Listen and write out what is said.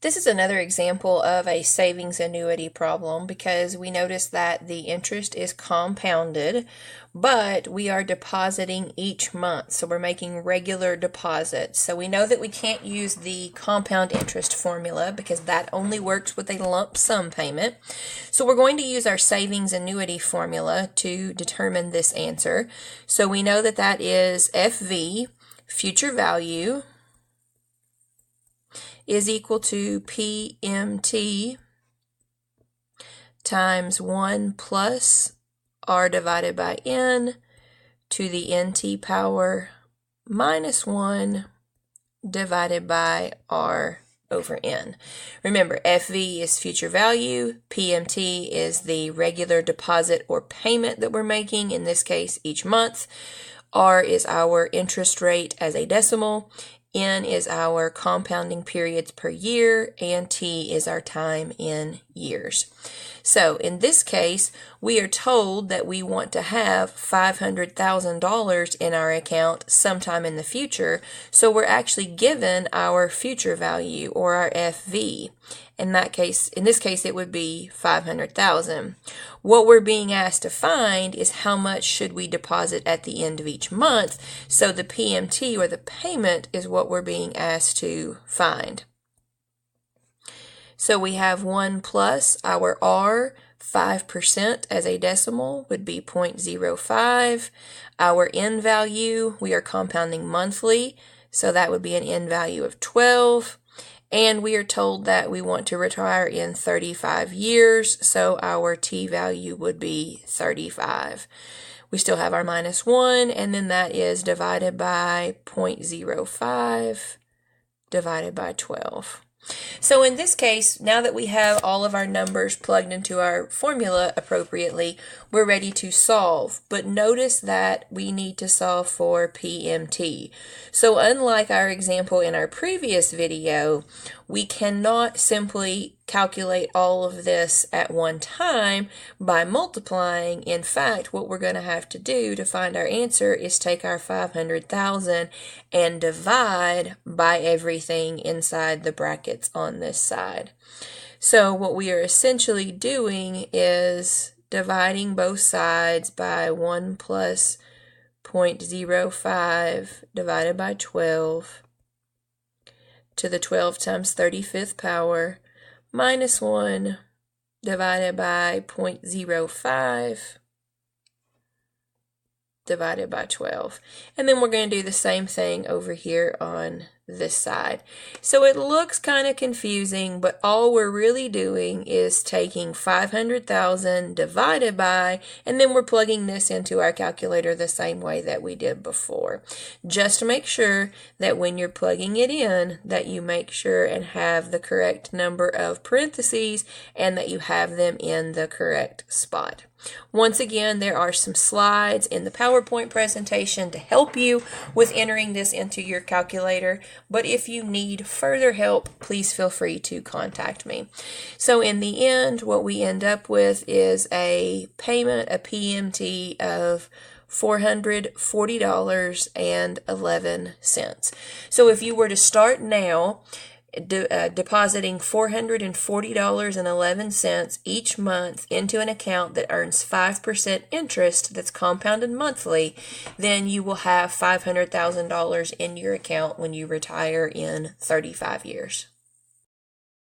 This is another example of a savings annuity problem because we notice that the interest is compounded, but we are depositing each month. So we're making regular deposits. So we know that we can't use the compound interest formula because that only works with a lump sum payment. So we're going to use our savings annuity formula to determine this answer. So we know that that is FV, future value, is equal to PMT times 1 plus R divided by N to the NT power minus 1 divided by R over N. Remember, FV is future value, PMT is the regular deposit or payment that we're making, in this case each month. R is our interest rate as a decimal, N is our compounding periods per year, and T is our time in years. So in this case, we are told that we want to have $500,000 in our account sometime in the future, so we're actually given our future value, or our FV. In this case, it would be $500,000. What we're being asked to find is how much should we deposit at the end of each month, so the PMT, or the payment, is what we're being asked to find. So we have 1 plus our R, 5% as a decimal would be 0.05. Our N value, we are compounding monthly, so that would be an N value of 12. And we are told that we want to retire in 35 years, so our T value would be 35. We still have our minus 1, and then that is divided by 0.05 divided by 12. So in this case, now that we have all of our numbers plugged into our formula appropriately, we're ready to solve. But notice that we need to solve for PMT. So unlike our example in our previous video, we cannot simply calculate all of this at one time by multiplying. In fact, what we're going to have to do to find our answer is take our 500,000 and divide by everything inside the brackets on this side. So what we are essentially doing is dividing both sides by 1 plus 0.05 divided by 12 to the 12 times 35th power minus 1 divided by 0.05 divided by 12. And then we're going to do the same thing over here on this side. So it looks kind of confusing, but all we're really doing is taking 500,000 divided by, and then we're plugging this into our calculator the same way that we did before. Just to make sure that when you're plugging it in, that you make sure and have the correct number of parentheses and that you have them in the correct spot. Once again, there are some slides in the PowerPoint presentation to help you with entering this into your calculator, but if you need further help, please feel free to contact me. So in the end, what we end up with is a payment, a PMT of $440.11. So if you were to start now, depositing $440.11 each month into an account that earns 5% interest that's compounded monthly, then you will have $500,000 in your account when you retire in 35 years.